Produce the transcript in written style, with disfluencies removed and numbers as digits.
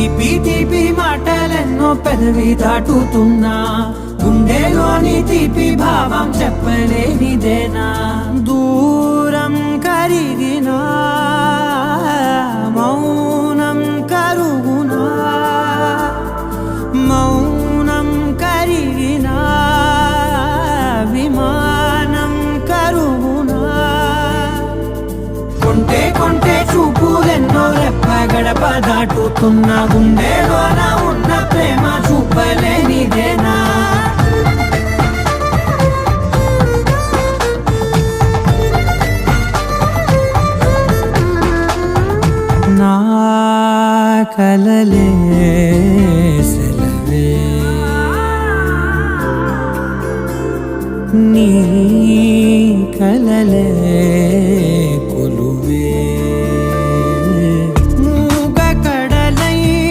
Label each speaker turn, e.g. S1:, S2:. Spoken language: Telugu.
S1: తీపి మాటలెన్నో పెదవి దాటుతున్నా, గుండెలోని తీపి భావం చెప్పలేనిదేనా. దూరం కరిగినా మౌనం కరుగునా, మౌనం కరిగినా విమానం కరుగునా. కొంటే చూపులెన్నో రెప్ప గడప దాటుతున్న, గుండెలోన ఉన్న ప్రేమ చూపలేనిదేనా. నా కలలే సెలవే, నీ కలలే